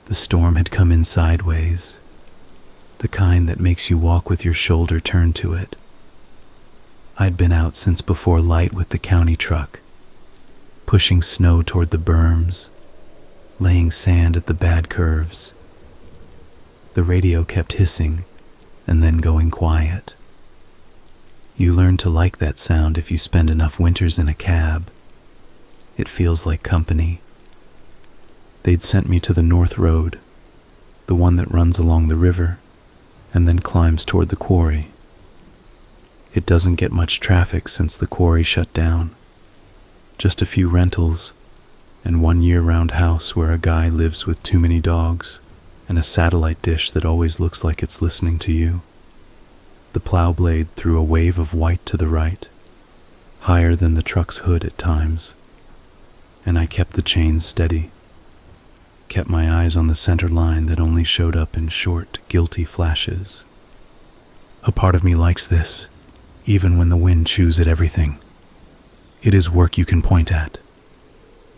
The storm had come in sideways, the kind that makes you walk with your shoulder turned to it. I'd been out since before light with the county truck, pushing snow toward the berms, laying sand at the bad curves. The radio kept hissing and then going quiet. You learn to like that sound if you spend enough winters in a cab. It feels like company. They'd sent me to the North Road, the one that runs along the river and then climbs toward the quarry. It doesn't get much traffic since the quarry shut down. Just a few rentals and one year-round house where a guy lives with too many dogs and a satellite dish that always looks like it's listening to you. The plow blade threw a wave of white to the right, higher than the truck's hood at times, and I kept the chains steady, kept my eyes on the center line that only showed up in short, guilty flashes. A part of me likes this, even when the wind chews at everything. It is work you can point at.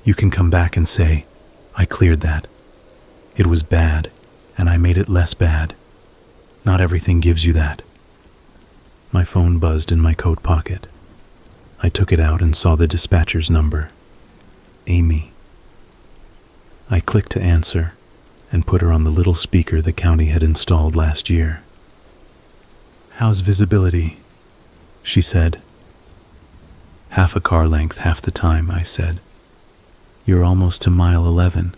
You can come back and say, I cleared that. It was bad, and I made it less bad. Not everything gives you that. My phone buzzed in my coat pocket. I took it out and saw the dispatcher's number. Amy. I clicked to answer and put her on the little speaker the county had installed last year. How's visibility? She said. Half a car length half the time, I said. You're almost to mile 11.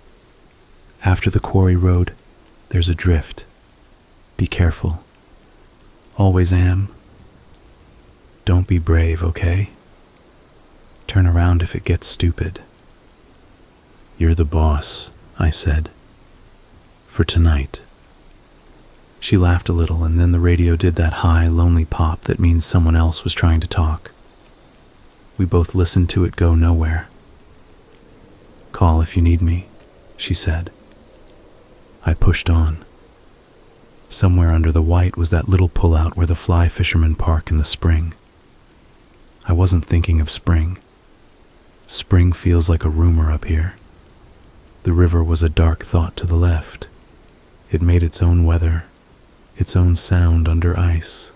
After the quarry road, there's a drift. Be careful. Always am. Don't be brave, okay? Turn around if it gets stupid. You're the boss, I said. For tonight. She laughed a little, and then the radio did that high, lonely pop that means someone else was trying to talk. We both listened to it go nowhere. Call if you need me, she said. I pushed on. Somewhere under the white was that little pullout where the fly fishermen park in the spring. I wasn't thinking of spring. Spring feels like a rumor up here. The river was a dark thought to the left. It made its own weather, its own sound under ice.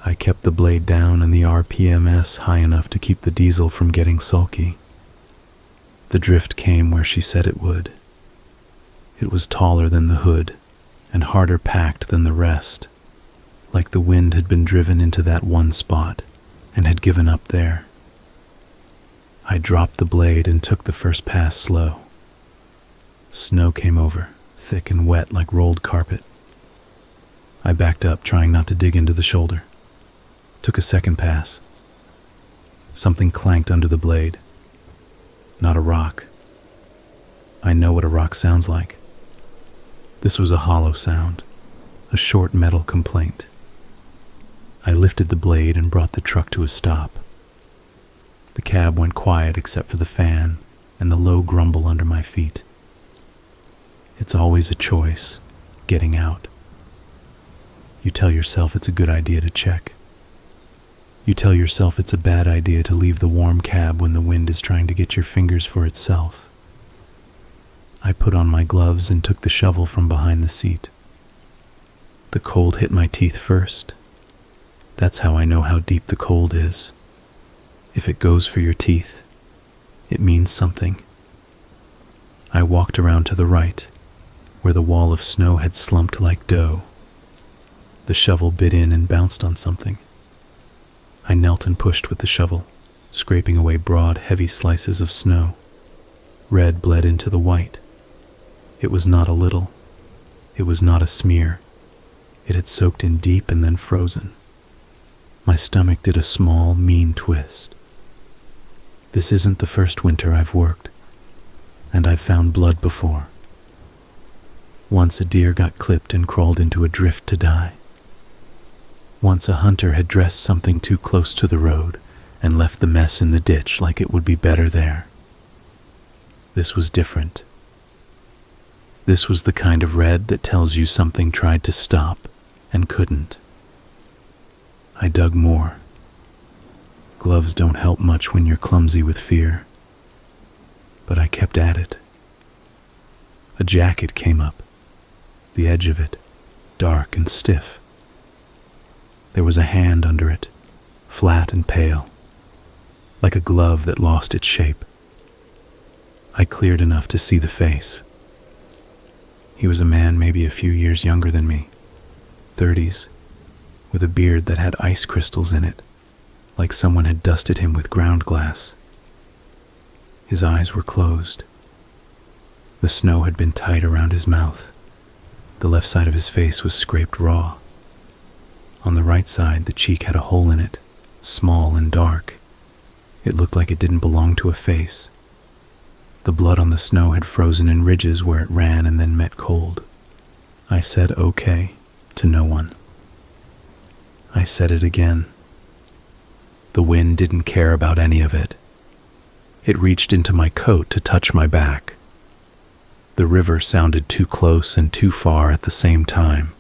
I kept the blade down and the RPMS high enough to keep the diesel from getting sulky. The drift came where she said it would. It was taller than the hood and harder packed than the rest, like the wind had been driven into that one spot and had given up there. I dropped the blade and took the first pass slow. Snow came over, thick and wet like rolled carpet. I backed up, trying not to dig into the shoulder. Took a second pass. Something clanked under the blade. Not a rock. I know what a rock sounds like. This was a hollow sound, a short metal complaint. I lifted the blade and brought the truck to a stop. The cab went quiet except for the fan and the low grumble under my feet. It's always a choice, getting out. You tell yourself it's a good idea to check. You tell yourself it's a bad idea to leave the warm cab when the wind is trying to get your fingers for itself. I put on my gloves and took the shovel from behind the seat. The cold hit my teeth first. That's how I know how deep the cold is. If it goes for your teeth, it means something. I walked around to the right, where the wall of snow had slumped like dough. The shovel bit in and bounced on something. I knelt and pushed with the shovel, scraping away broad, heavy slices of snow. Red bled into the white. It was not a little. It was not a smear. It had soaked in deep and then frozen. My stomach did a small, mean twist. This isn't the first winter I've worked, and I've found blood before. Once a deer got clipped and crawled into a drift to die. Once a hunter had dressed something too close to the road and left the mess in the ditch like it would be better there. This was different. This was the kind of red that tells you something tried to stop and couldn't. I dug more. Gloves don't help much when you're clumsy with fear, but I kept at it. A jacket came up, the edge of it dark and stiff. There was a hand under it, flat and pale, like a glove that lost its shape. I cleared enough to see the face. He was a man maybe a few years younger than me, 30s, with a beard that had ice crystals in it, like someone had dusted him with ground glass. His eyes were closed. The snow had been tight around his mouth. The left side of his face was scraped raw. On the right side, the cheek had a hole in it, small and dark. It looked like it didn't belong to a face. The blood on the snow had frozen in ridges where it ran and then met cold. I said okay to no one. I said it again. The wind didn't care about any of it. It reached into my coat to touch my back. The river sounded too close and too far at the same time.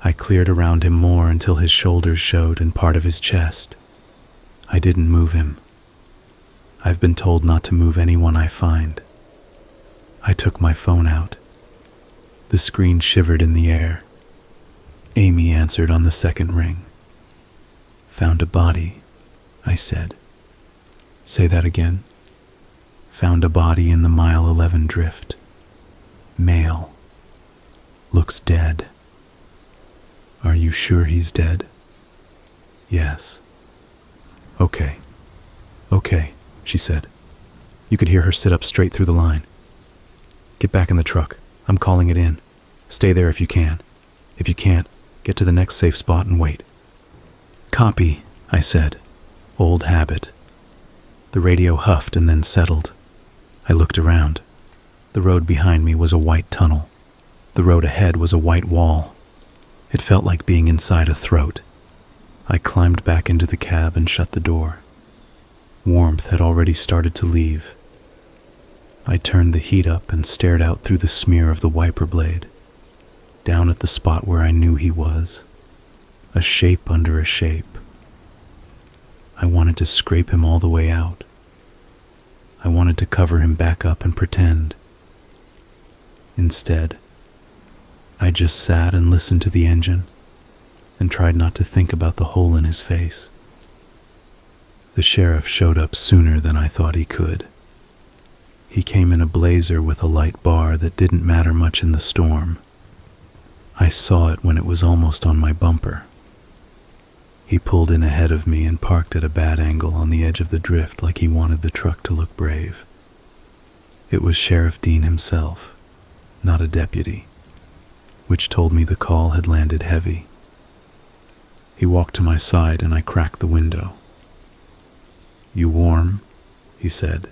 I cleared around him more until his shoulders showed and part of his chest. I didn't move him. I've been told not to move anyone I find. I took my phone out. The screen shivered in the air. Amy answered on the second ring. Found a body, I said. Say that again. Found a body in the mile 11 drift. Male. Looks dead. Are you sure he's dead? Yes. Okay, she said. You could hear her sit up straight through the line. Get back in the truck. I'm calling it in. Stay there if you can. If you can't, get to the next safe spot and wait. Copy, I said. Old habit. The radio huffed and then settled. I looked around. The road behind me was a white tunnel. The road ahead was a white wall. It felt like being inside a throat. I climbed back into the cab and shut the door. Warmth had already started to leave. I turned the heat up and stared out through the smear of the wiper blade, down at the spot where I knew he was, a shape under a shape. I wanted to scrape him all the way out. I wanted to cover him back up and pretend. Instead, I just sat and listened to the engine and tried not to think about the hole in his face. The sheriff showed up sooner than I thought he could. He came in a blazer with a light bar that didn't matter much in the storm. I saw it when it was almost on my bumper. He pulled in ahead of me and parked at a bad angle on the edge of the drift like he wanted the truck to look brave. It was Sheriff Dean himself, not a deputy, which told me the call had landed heavy. He walked to my side and I cracked the window. You warm? He said.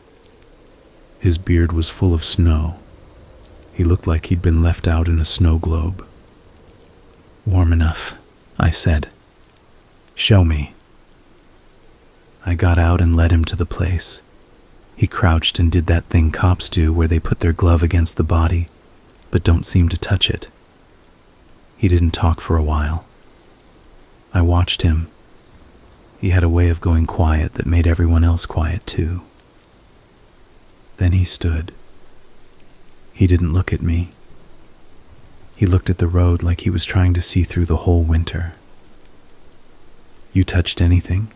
His beard was full of snow. He looked like he'd been left out in a snow globe. Warm enough, I said. Show me. I got out and led him to the place. He crouched and did that thing cops do where they put their glove against the body, but don't seem to touch it. He didn't talk for a while. I watched him. He had a way of going quiet that made everyone else quiet too. Then he stood. He didn't look at me. He looked at the road like he was trying to see through the whole winter. You touched anything?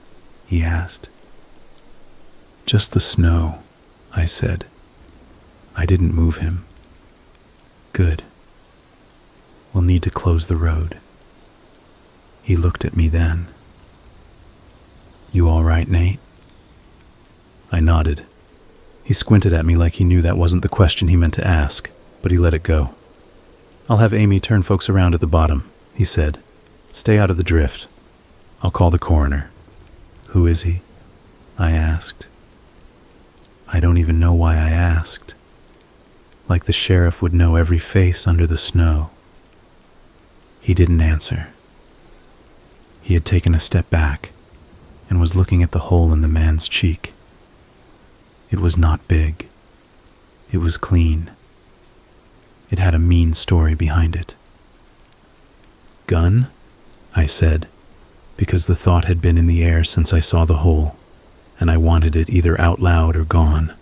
He asked. Just the snow, I said. I didn't move him. Good. We'll need to close the road. He looked at me then. You all right, Nate? I nodded. He squinted at me like he knew that wasn't the question he meant to ask, but he let it go. I'll have Amy turn folks around at the bottom, he said. Stay out of the drift. I'll call the coroner. Who is he? I asked. I don't even know why I asked. Like the sheriff would know every face under the snow. He didn't answer. He had taken a step back and was looking at the hole in the man's cheek. It was not big. It was clean. It had a mean story behind it. Gun? I said, because the thought had been in the air since I saw the hole, and I wanted it either out loud or gone.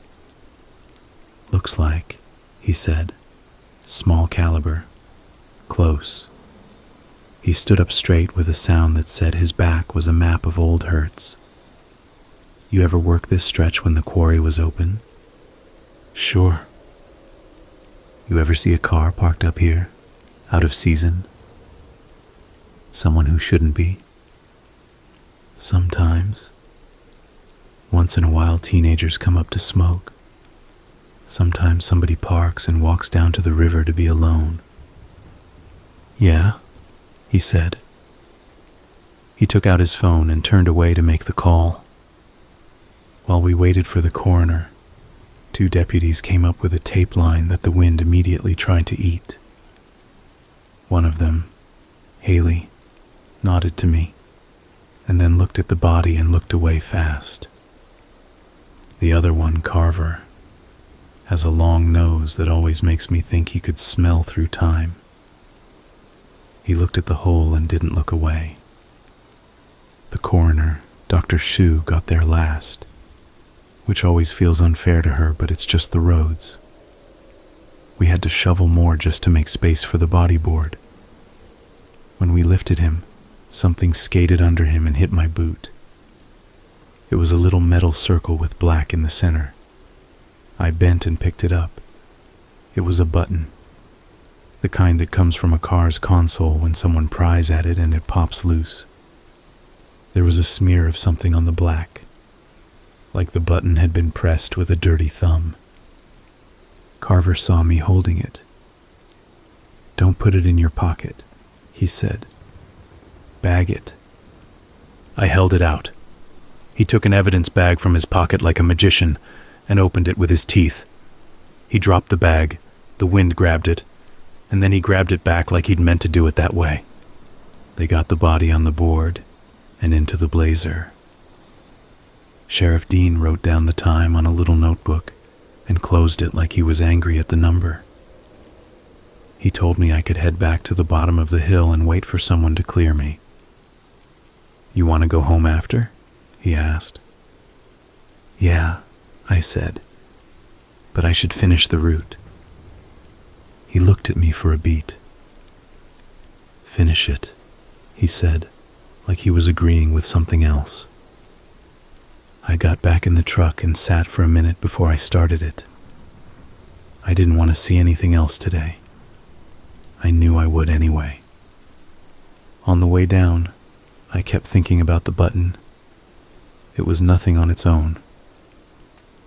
Looks like, he said. Small caliber. Close. He stood up straight with a sound that said his back was a map of old Hertz. You ever work this stretch when the quarry was open? Sure. You ever see a car parked up here, out of season? Someone who shouldn't be? Sometimes. Once in a while, teenagers come up to smoke. Sometimes somebody parks and walks down to the river to be alone. Yeah, he said. He took out his phone and turned away to make the call. While we waited for the coroner, 2 deputies came up with a tape line that the wind immediately tried to eat. One of them, Haley, nodded to me, and then looked at the body and looked away fast. The other one, Carver, has a long nose that always makes me think he could smell through time. He looked at the hole and didn't look away. The coroner, Dr. Shu, got there last, which always feels unfair to her, but it's just the roads. We had to shovel more just to make space for the bodyboard. When we lifted him, something skated under him and hit my boot. It was a little metal circle with black in the center. I bent and picked it up. It was a button, the kind that comes from a car's console when someone pries at it and it pops loose. There was a smear of something on the black, like the button had been pressed with a dirty thumb. Carver saw me holding it. "Don't put it in your pocket," he said. "Bag it." I held it out. He took an evidence bag from his pocket like a magician and opened it with his teeth. He dropped the bag, the wind grabbed it, and then he grabbed it back like he'd meant to do it that way. They got the body on the board and into the Blazer. Sheriff Dean wrote down the time on a little notebook and closed it like he was angry at the number. He told me I could head back to the bottom of the hill and wait for someone to clear me. "You want to go home after?" he asked. "Yeah," I said, "but I should finish the route." He looked at me for a beat. "Finish it," he said, like he was agreeing with something else. I got back in the truck and sat for a minute before I started it. I didn't want to see anything else today. I knew I would anyway. On the way down, I kept thinking about the button. It was nothing on its own,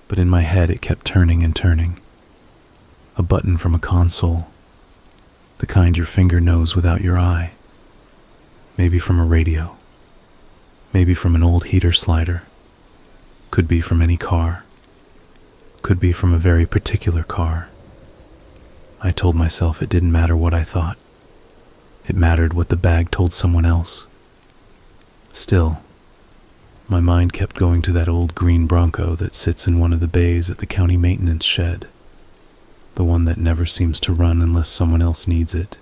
but in my head it kept turning and turning. A button from a console, the kind your finger knows without your eye. Maybe from a radio, maybe from an old heater slider. Could be from any car. Could be from a very particular car. I told myself it didn't matter what I thought. It mattered what the bag told someone else. Still, my mind kept going to that old green Bronco that sits in one of the bays at the county maintenance shed. The one that never seems to run unless someone else needs it.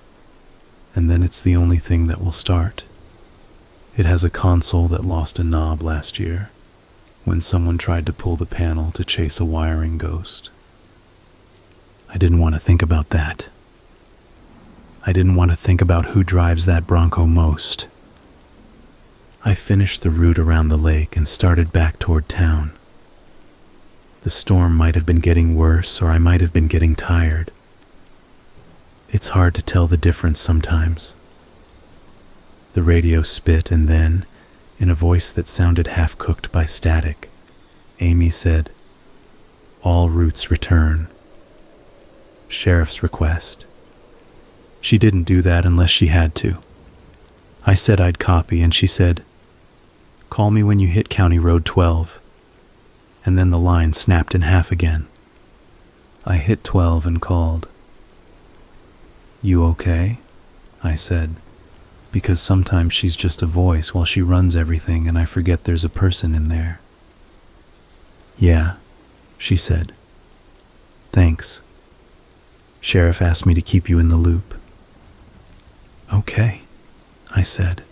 And then it's the only thing that will start. It has a console that lost a knob last year, when someone tried to pull the panel to chase a wiring ghost. I didn't want to think about that. I didn't want to think about who drives that Bronco most. I finished the route around the lake and started back toward town. The storm might have been getting worse, or I might have been getting tired. It's hard to tell the difference sometimes. The radio spit, and then, in a voice that sounded half-cooked by static, Amy said, "All routes return. Sheriff's request." She didn't do that unless she had to. I said I'd copy, and she said, "Call me when you hit County Road 12. And then the line snapped in half again. I hit 12 and called. "You okay?" I said, because sometimes she's just a voice while she runs everything and I forget there's a person in there. "Yeah," she said. "Thanks. Sheriff asked me to keep you in the loop." "Okay," I said.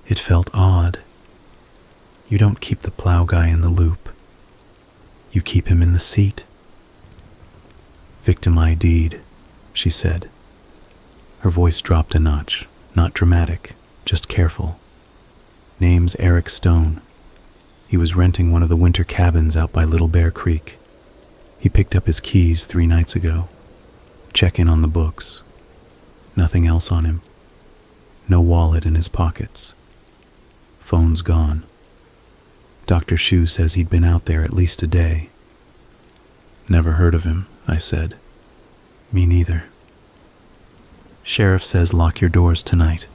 It felt odd. You don't keep the plow guy in the loop. You keep him in the seat. Victim ID'd, she said. Her voice dropped a notch, not dramatic, just careful. Name's Eric Stone. He was renting one of the winter cabins out by Little Bear Creek. He picked up his keys 3 nights ago. Check in on the books. Nothing else on him. No wallet in his pockets. Phone's gone. Dr. Shu says he'd been out there at least a day. Never heard of him, I said. Me neither. Sheriff says lock your doors tonight.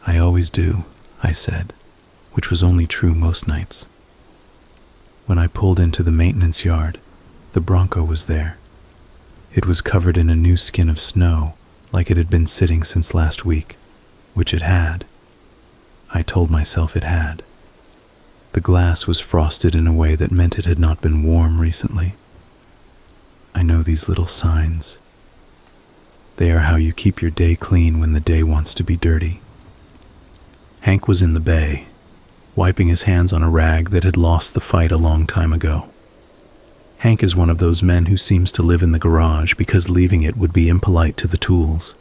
I always do, I said, which was only true most nights. When I pulled into the maintenance yard, the Bronco was there. It was covered in a new skin of snow, like it had been sitting since last week, which it had. I told myself it had. The glass was frosted in a way that meant it had not been warm recently. I know these little signs. They are how you keep your day clean when the day wants to be dirty. Hank was in the bay, wiping his hands on a rag that had lost the fight a long time ago. Hank is one of those men who seems to live in the garage because leaving it would be impolite to the tools.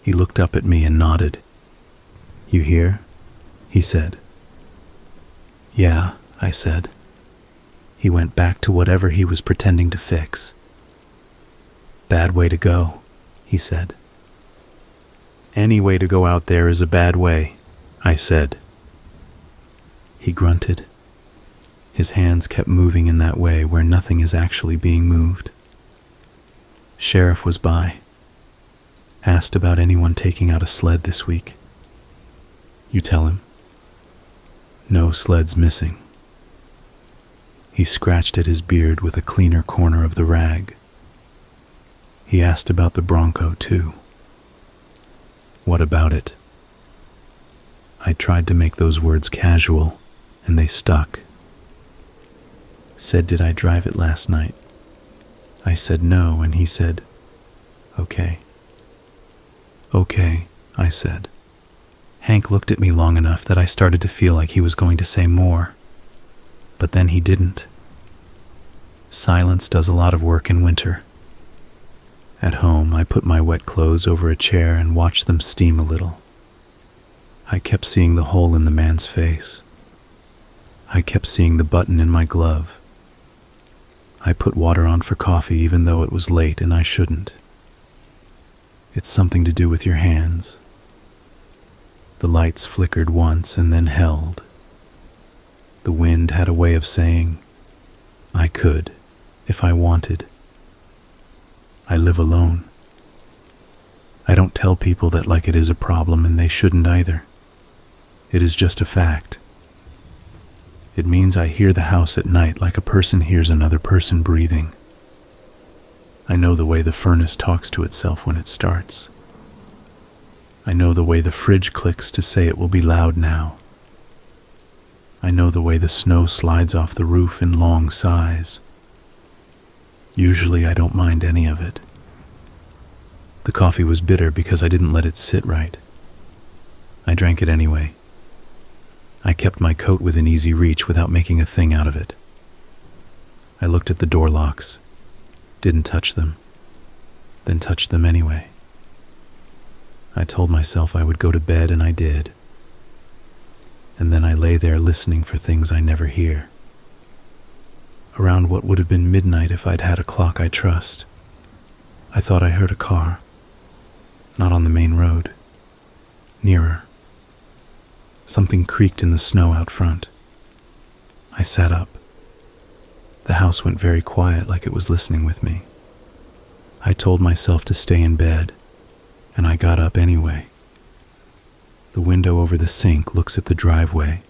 He looked up at me and nodded. You hear? He said. Yeah, I said. He went back to whatever he was pretending to fix. Bad way to go, he said. Any way to go out there is a bad way, I said. He grunted. His hands kept moving in that way where nothing is actually being moved. Sheriff was by. Asked about anyone taking out a sled this week. You tell him. No sleds missing. He scratched at his beard with a cleaner corner of the rag. He asked about the Bronco, too. What about it? I tried to make those words casual, and they stuck. Said, did I drive it last night? I said no, and he said, okay. Okay, I said. Hank looked at me long enough that I started to feel like he was going to say more. But then he didn't. Silence does a lot of work in winter. At home, I put my wet clothes over a chair and watched them steam a little. I kept seeing the hole in the man's face. I kept seeing the button in my glove. I put water on for coffee even though it was late and I shouldn't. It's something to do with your hands. The lights flickered once and then held. The wind had a way of saying, I could, if I wanted. I live alone. I don't tell people that like it is a problem, and they shouldn't either. It is just a fact. It means I hear the house at night like a person hears another person breathing. I know the way the furnace talks to itself when it starts. I know the way the fridge clicks to say it will be loud now. I know the way the snow slides off the roof in long sighs. Usually I don't mind any of it. The coffee was bitter because I didn't let it sit right. I drank it anyway. I kept my coat within easy reach without making a thing out of it. I looked at the door locks, didn't touch them, then touched them anyway. I told myself I would go to bed, and I did. And then I lay there listening for things I never hear. Around what would have been midnight if I'd had a clock I trust, I thought I heard a car. Not on the main road. Nearer. Something creaked in the snow out front. I sat up. The house went very quiet, like it was listening with me. I told myself to stay in bed, and I got up anyway. The window over the sink looks at the driveway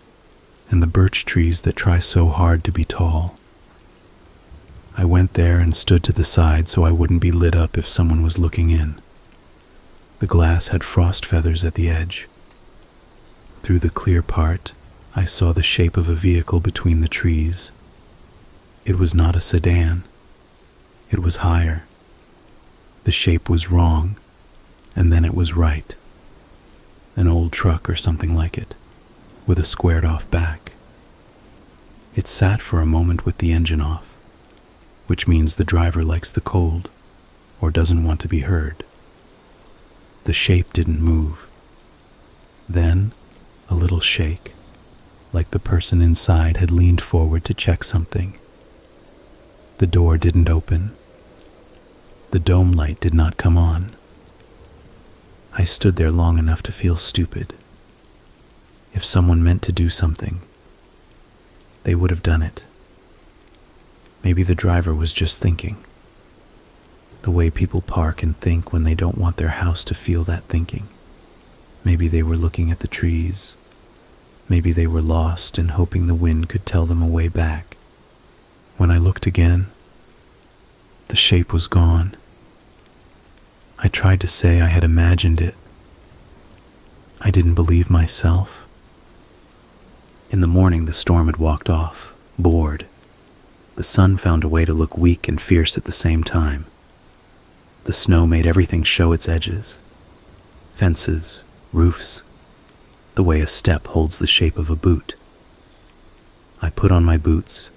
and the birch trees that try so hard to be tall. I went there and stood to the side so I wouldn't be lit up if someone was looking in. The glass had frost feathers at the edge. Through the clear part, I saw the shape of a vehicle between the trees. It was not a sedan. It was higher. The shape was wrong, and then it was right. An old truck or something like it, with a squared-off back. It sat for a moment with the engine off. which means the driver likes the cold or doesn't want to be heard. The shape didn't move. Then, a little shake, like the person inside had leaned forward to check something. The door didn't open. The dome light did not come on. I stood there long enough to feel stupid. If someone meant to do something, they would have done it. Maybe the driver was just thinking. The way people park and think when they don't want their house to feel that thinking. Maybe they were looking at the trees. Maybe they were lost and hoping the wind could tell them a way back. When I looked again, the shape was gone. I tried to say I had imagined it. I didn't believe myself. In the morning, the storm had walked off, bored. The sun found a way to look weak and fierce at the same time. The snow made everything show its edges. Fences, roofs, the way a step holds the shape of a boot. I put on my boots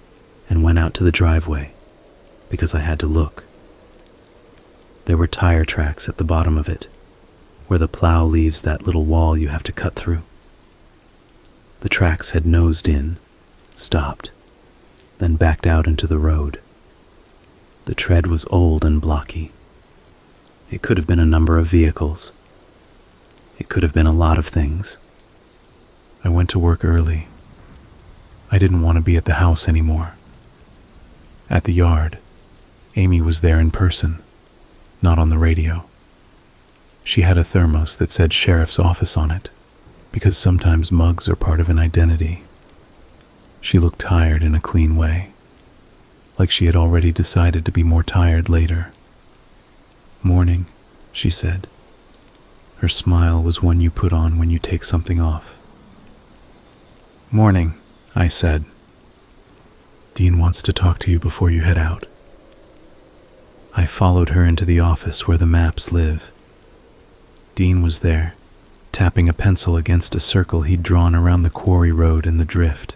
and went out to the driveway because I had to look. There were tire tracks at the bottom of it, where the plow leaves that little wall you have to cut through. The tracks had nosed in, stopped, then backed out into the road. The tread was old and blocky. It could have been a number of vehicles. It could have been a lot of things. I went to work early. I didn't want to be at the house anymore. At the yard, Amy was there in person, not on the radio. She had a thermos that said sheriff's office on it, because sometimes mugs are part of an identity. She looked tired in a clean way, like she had already decided to be more tired later. "Morning," she said. Her smile was one you put on when you take something off. "Morning," I said. "Dean wants to talk to you before you head out." I followed her into the office where the maps live. Dean was there, tapping a pencil against a circle he'd drawn around the quarry road and the drift.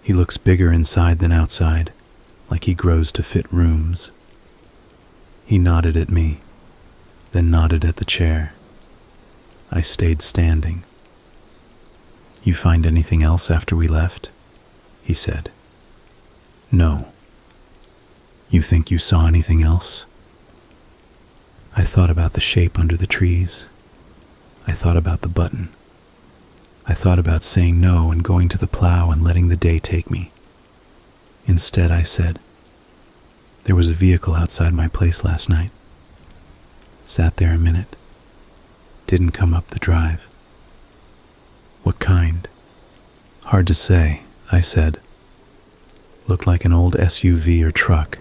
He looks bigger inside than outside, like he grows to fit rooms. He nodded at me, then nodded at the chair. I stayed standing. "You find anything else after we left?" he said. "No." "You think you saw anything else?" I thought about the shape under the trees. I thought about the button. I thought about saying no and going to the plow and letting the day take me. Instead, I said, "There was a vehicle outside my place last night. Sat there a minute. Didn't come up the drive." "What kind?" "Hard to say," I said. "Looked like an old SUV or truck.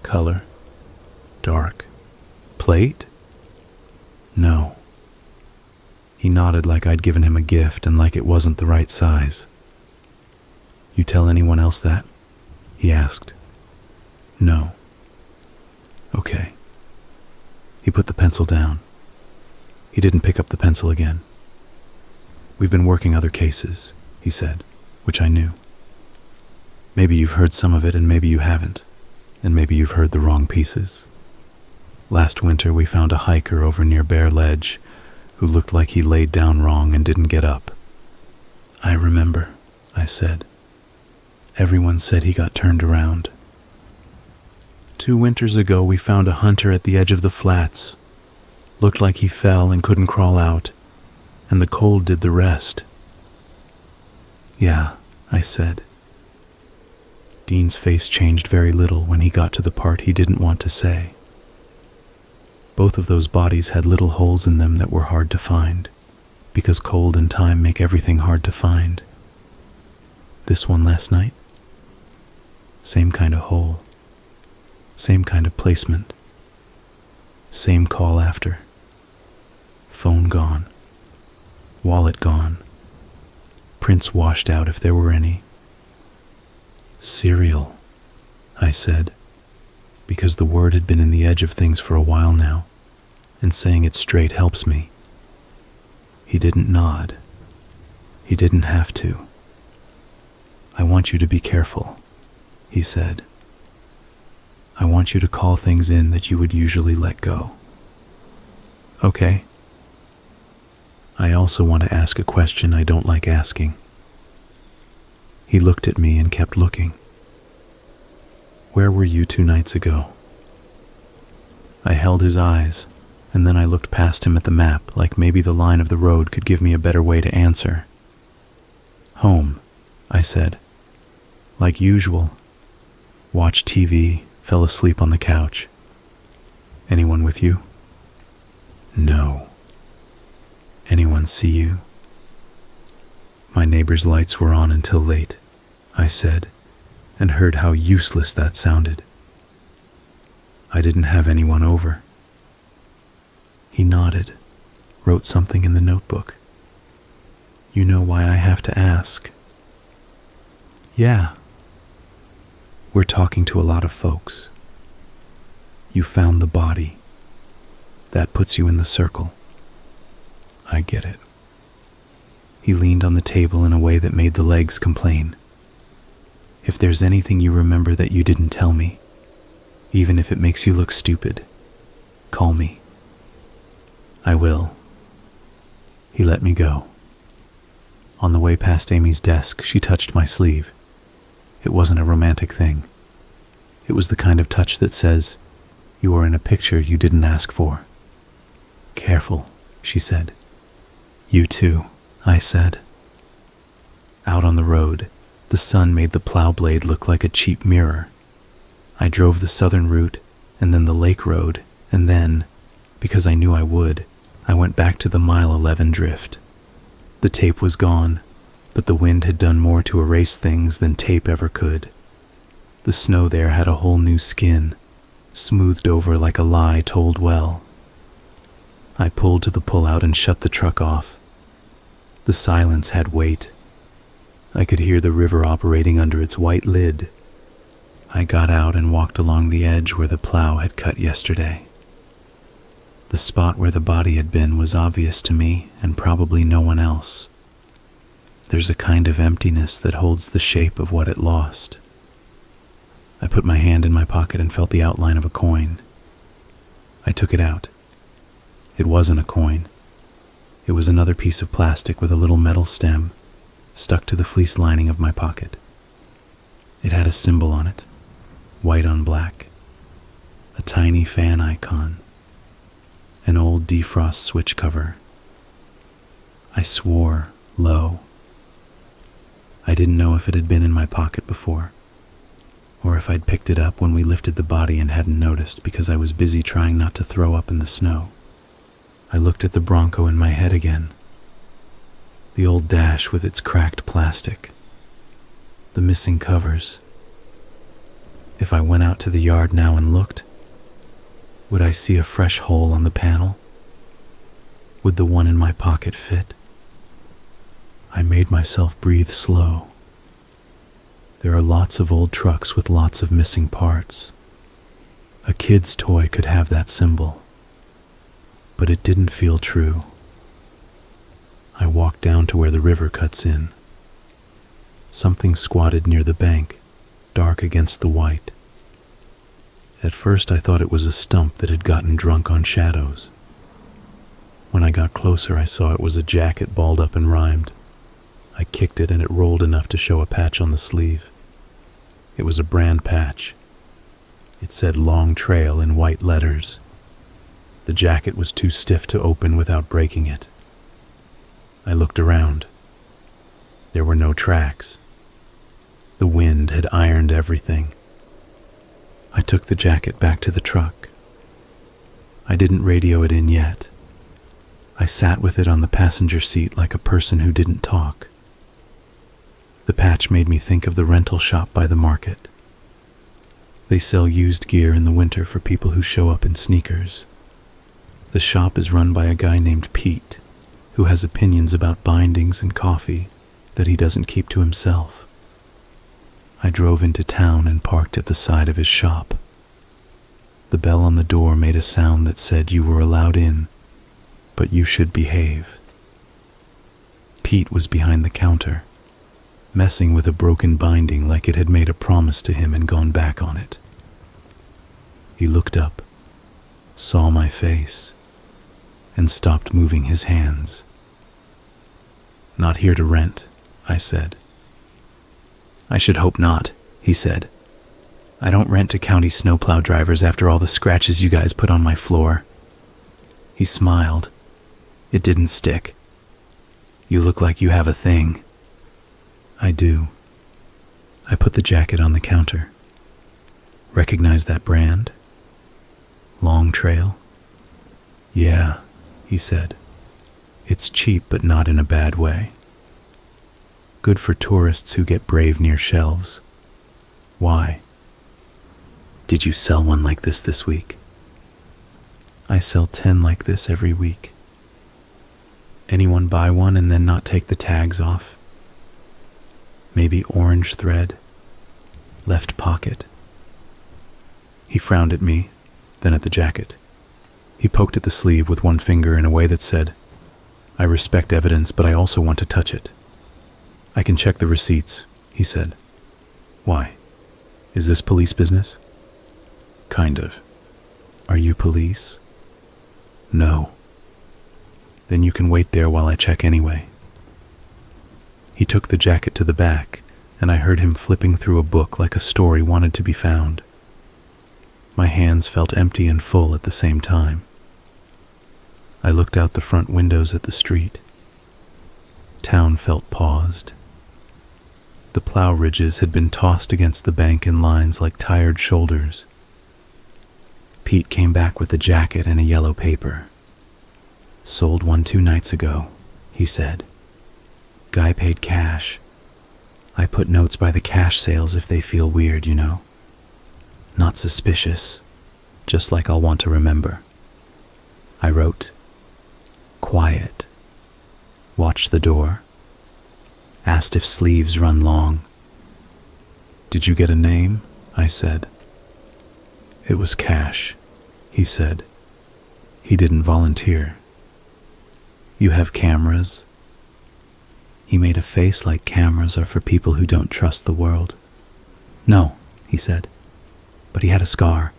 Color? Dark. Plate? No." He nodded like I'd given him a gift and like it wasn't the right size. "You tell anyone else that?" he asked. "No." "Okay." He put the pencil down. He didn't pick up the pencil again. "We've been working other cases," he said, which I knew. "Maybe you've heard some of it and maybe you haven't, and maybe you've heard the wrong pieces. Last winter we found a hiker over near Bear Ledge who looked like he laid down wrong and didn't get up." "I remember," I said. "Everyone said he got turned around." 2 winters ago we found a hunter at the edge of the flats. Looked like he fell and couldn't crawl out, and the cold did the rest." "Yeah," I said. Dean's face changed very little when he got to the part he didn't want to say. Both of those bodies had little holes in them that were hard to find, because cold and time make everything hard to find. This one last night? Same kind of hole. Same kind of placement. Same call after. Phone gone. Wallet gone. Prints washed out if there were any. "Cereal," I said, because the word had been in the edge of things for a while now, and saying it straight helps me. He didn't nod. He didn't have to. "I want you to be careful," he said. I want you to call things in that you would usually let go. Okay? I also want to ask a question I don't like asking. He looked at me and kept looking. Where were you 2 nights ago? I held his eyes, and then I looked past him at the map, like maybe the line of the road could give me a better way to answer. Home, I said. Like usual. Watched TV, fell asleep on the couch. Anyone with you? No. Anyone see you? My neighbor's lights were on until late, I said, and heard how useless that sounded. I didn't have anyone over. He nodded, wrote something in the notebook. You know why I have to ask? Yeah. We're talking to a lot of folks. You found the body. That puts you in the circle. I get it. He leaned on the table in a way that made the legs complain. If there's anything you remember that you didn't tell me, even if it makes you look stupid, call me. I will. He let me go. On the way past Amy's desk, she touched my sleeve. It wasn't a romantic thing. It was the kind of touch that says, you are in a picture you didn't ask for. Careful, she said. You too, I said. Out on the road, the sun made the plow blade look like a cheap mirror. I drove the southern route, and then the lake road, and then, because I knew I would, I went back to the mile 11 drift. The tape was gone, but the wind had done more to erase things than tape ever could. The snow there had a whole new skin, smoothed over like a lie told well. I pulled to the pullout and shut the truck off. The silence had weight. I could hear the river operating under its white lid. I got out and walked along the edge where the plow had cut yesterday. The spot where the body had been was obvious to me and probably no one else. There's a kind of emptiness that holds the shape of what it lost. I put my hand in my pocket and felt the outline of a coin. I took it out. It wasn't a coin. It was another piece of plastic with a little metal stem stuck to the fleece lining of my pocket. It had a symbol on it, white on black, a tiny fan icon, an old defrost switch cover. I swore low. I didn't know if it had been in my pocket before, or if I'd picked it up when we lifted the body and hadn't noticed because I was busy trying not to throw up in the snow. I looked at the Bronco in my head again. The old dash with its cracked plastic. The missing covers. If I went out to the yard now and looked, would I see a fresh hole on the panel? Would the one in my pocket fit? I made myself breathe slow. There are lots of old trucks with lots of missing parts. A kid's toy could have that symbol. But it didn't feel true. I walked down to where the river cuts in. Something squatted near the bank, dark against the white. At first I thought it was a stump that had gotten drunk on shadows. When I got closer, I saw it was a jacket balled up and rhymed. I kicked it and it rolled enough to show a patch on the sleeve. It was a brand patch. It said Long Trail in white letters. The jacket was too stiff to open without breaking it. I looked around. There were no tracks. The wind had ironed everything. I took the jacket back to the truck. I didn't radio it in yet. I sat with it on the passenger seat like a person who didn't talk. The patch made me think of the rental shop by the market. They sell used gear in the winter for people who show up in sneakers. The shop is run by a guy named Pete, who has opinions about bindings and coffee that he doesn't keep to himself. I drove into town and parked at the side of his shop. The bell on the door made a sound that said you were allowed in, but you should behave. Pete was behind the counter, messing with a broken binding like it had made a promise to him and gone back on it. He looked up, saw my face, and stopped moving his hands. "Not here to rent," I said. "I should hope not," he said. "I don't rent to county snowplow drivers after all the scratches you guys put on my floor." He smiled. It didn't stick. "You look like you have a thing." "I do." I put the jacket on the counter. "Recognize that brand? Long Trail?" "Yeah," he said. "It's cheap, but not in a bad way. Good for tourists who get brave near shelves. Why? Did you sell one like this week?" "I sell 10 like this every week." "Anyone buy one and then not take the tags off? Maybe orange thread, left pocket." He frowned at me, then at the jacket. He poked at the sleeve with one finger in a way that said, "I respect evidence, but I also want to touch it." "I can check the receipts," he said. "Why? Is this police business?" "Kind of." "Are you police?" "No." "Then you can wait there while I check anyway." He took the jacket to the back, and I heard him flipping through a book like a story wanted to be found. My hands felt empty and full at the same time. I looked out the front windows at the street. Town felt paused. The plow ridges had been tossed against the bank in lines like tired shoulders. Pete came back with the jacket and a yellow paper. "Sold one 2 nights ago," he said. "Guy paid cash. I put notes by the cash sales if they feel weird, you know. Not suspicious, just like I'll want to remember." I wrote, "Quiet. Watch the door. Asked if sleeves run long." "Did you get a name?" I said. "It was Cash," he said. He didn't volunteer. "You have cameras?" He made a face like cameras are for people who don't trust the world. "No," he said, but he had a scar.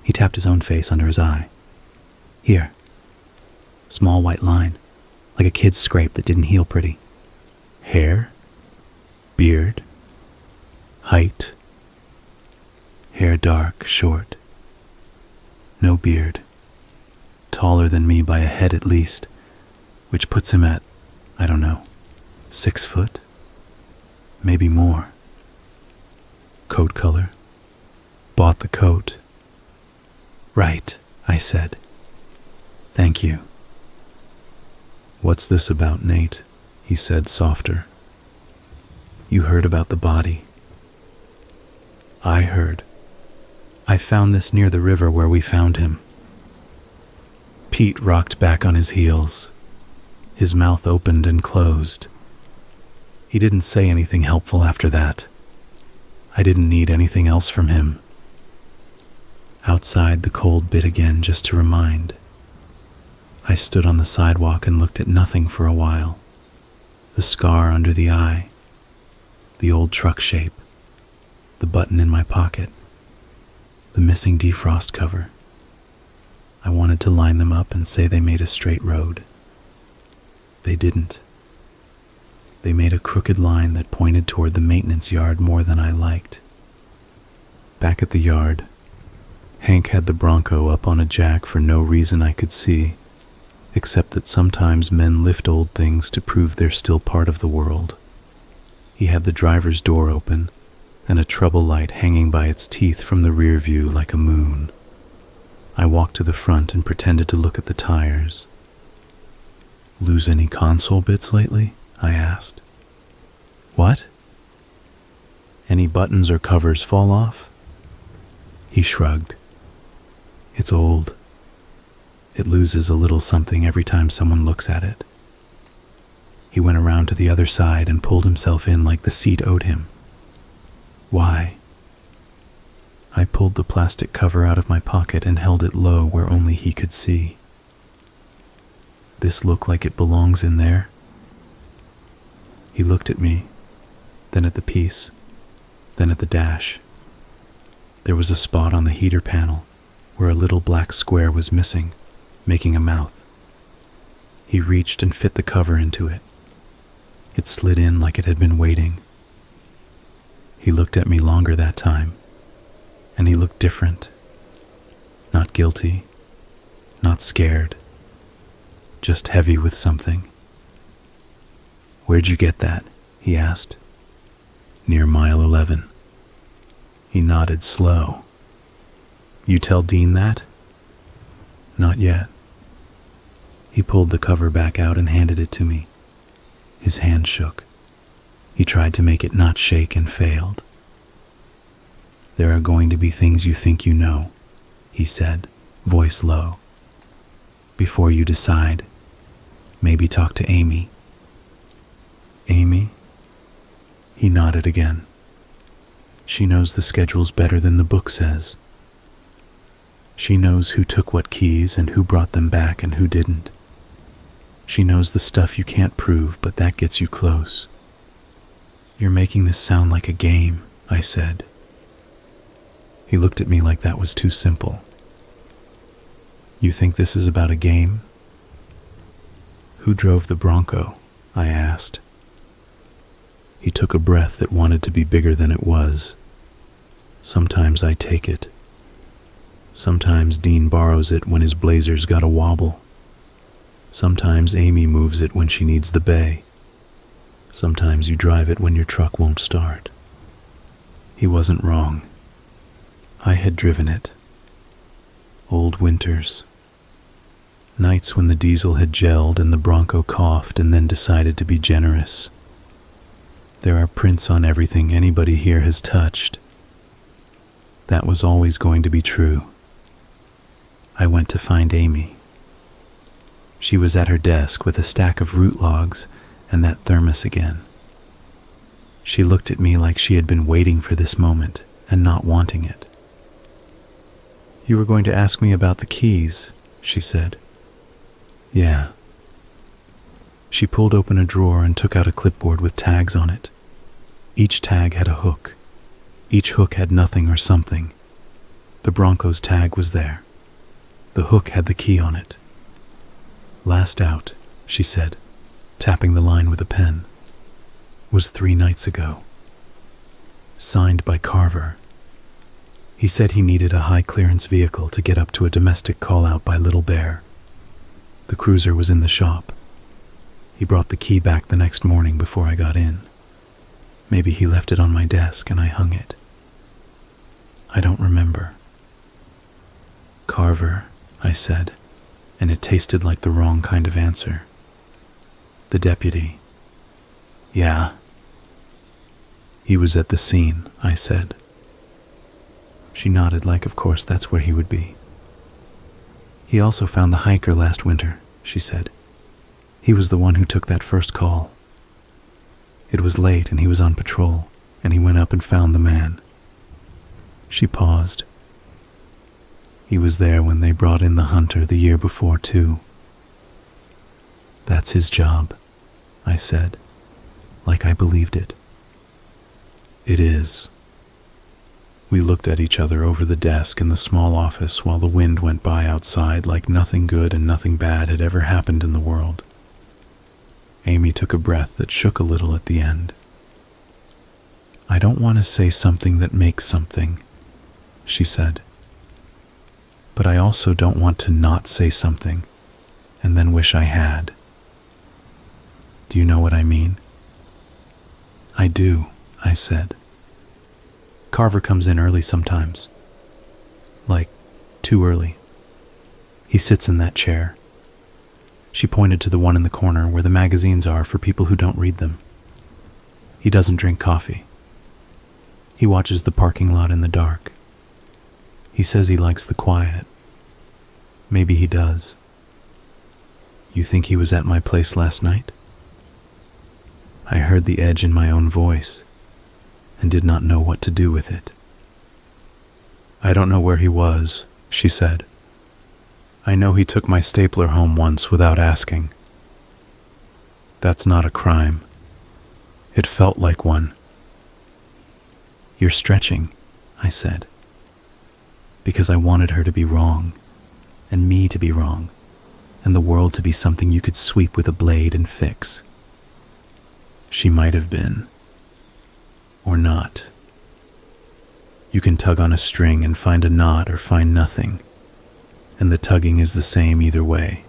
He tapped his own face under his eye. "Here. Small white line, like a kid's scrape that didn't heal pretty." "Hair? Beard? Height?" "Hair dark, short. No beard. Taller than me by a head at least, which puts him at, I don't know, 6 foot? Maybe more." "Coat color?" "Bought the coat." "Right," I said. "Thank you." "What's this about, Nate?" he said softer. "You heard about the body." "I heard. I found this near the river where we found him." Pete rocked back on his heels. His mouth opened and closed. He didn't say anything helpful after that. I didn't need anything else from him. Outside, the cold bit again just to remind. I stood on the sidewalk and looked at nothing for a while. The scar under the eye, the old truck shape, the button in my pocket, the missing defrost cover. I wanted to line them up and say they made a straight road. They didn't. They made a crooked line that pointed toward the maintenance yard more than I liked. Back at the yard, Hank had the Bronco up on a jack for no reason I could see, except that sometimes men lift old things to prove they're still part of the world. He had the driver's door open and a trouble light hanging by its teeth from the rear view like a moon. I walked to the front and pretended to look at the tires. "Lose any console bits lately?" I asked. "What?" "Any buttons or covers fall off?" He shrugged. "It's old. It loses a little something every time someone looks at it." He went around to the other side and pulled himself in like the seat owed him. "Why?" I pulled the plastic cover out of my pocket and held it low where only he could see. "This look like it belongs in there?" He looked at me, then at the piece, then at the dash. There was a spot on the heater panel, where a little black square was missing, making a mouth. He reached and fit the cover into it. It slid in like it had been waiting. He looked at me longer that time, and he looked different. Not guilty, not scared, just heavy with something. "Where'd you get that?" he asked. "Near mile 11. He nodded slow. "You tell Dean that?" "Not yet." He pulled the cover back out and handed it to me. His hand shook. He tried to make it not shake and failed. "There are going to be things you think you know," he said, voice low. "Before you decide, maybe talk to Amy." "Amy?" He nodded again. "She knows the schedules better than the book says. She knows who took what keys and who brought them back and who didn't. She knows the stuff you can't prove, but that gets you close." "You're making this sound like a game," I said. He looked at me like that was too simple. "You think this is about a game?" "Who drove the Bronco?" I asked. He took a breath that wanted to be bigger than it was. "Sometimes I take it. Sometimes Dean borrows it when his blazer's got a wobble. Sometimes Amy moves it when she needs the bay. Sometimes you drive it when your truck won't start." He wasn't wrong. I had driven it. Old winters. Nights when the diesel had gelled and the Bronco coughed and then decided to be generous. There are prints on everything anybody here has touched. That was always going to be true. I went to find Amy. She was at her desk with a stack of root logs and that thermos again. She looked at me like she had been waiting for this moment and not wanting it. "You were going to ask me about the keys," she said. "Yeah." She pulled open a drawer and took out a clipboard with tags on it. Each tag had a hook. Each hook had nothing or something. The Bronco's tag was there. The hook had the key on it. "Last out," she said, tapping the line with a pen, "was 3 nights ago. Signed by Carver. He said he needed a high-clearance vehicle to get up to a domestic call-out by Little Bear. The cruiser was in the shop. He brought the key back the next morning before I got in. Maybe he left it on my desk and I hung it. I don't remember." "Carver," I said, and it tasted like the wrong kind of answer. "The deputy." "Yeah." "He was at the scene," I said. She nodded like of course that's where he would be. "He also found the hiker last winter," she said. "He was the one who took that first call. It was late and he was on patrol, and he went up and found the man." She paused. "He was there when they brought in the hunter the year before, too." "That's his job," I said, like I believed it. "It is." We looked at each other over the desk in the small office while the wind went by outside like nothing good and nothing bad had ever happened in the world. Amy took a breath that shook a little at the end. "I don't want to say something that makes something," she said. "But I also don't want to not say something and then wish I had. Do you know what I mean?" "I do," I said. "Carver comes in early sometimes. Like, too early. He sits in that chair." She pointed to the one in the corner where the magazines are for people who don't read them. "He doesn't drink coffee. He watches the parking lot in the dark. He says he likes the quiet. Maybe he does." "You think he was at my place last night?" I heard the edge in my own voice and did not know what to do with it. "I don't know where he was," she said. "I know he took my stapler home once without asking. That's not a crime. It felt like one." "You're stretching," I said. because I wanted her to be wrong, and me to be wrong, and the world to be something you could sweep with a blade and fix. She might have been, or not. You can tug on a string and find a knot or find nothing, and the tugging is the same either way.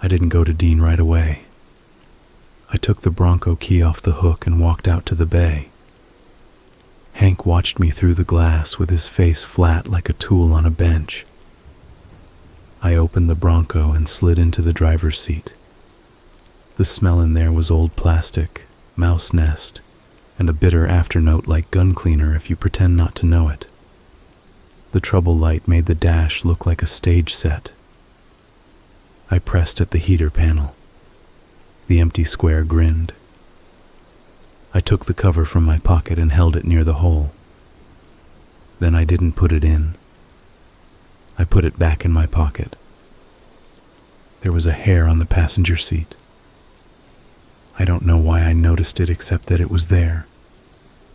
I didn't go to Dean right away. I took the Bronco key off the hook and walked out to the bay. Hank watched me through the glass with his face flat like a tool on a bench. I opened the Bronco and slid into the driver's seat. The smell in there was old plastic, mouse nest, and a bitter afternote like gun cleaner if you pretend not to know it. The trouble light made the dash look like a stage set. I pressed at the heater panel. The empty square grinned. I took the cover from my pocket and held it near the hole. Then I didn't put it in. I put it back in my pocket. There was a hair on the passenger seat. I don't know why I noticed it except that it was there,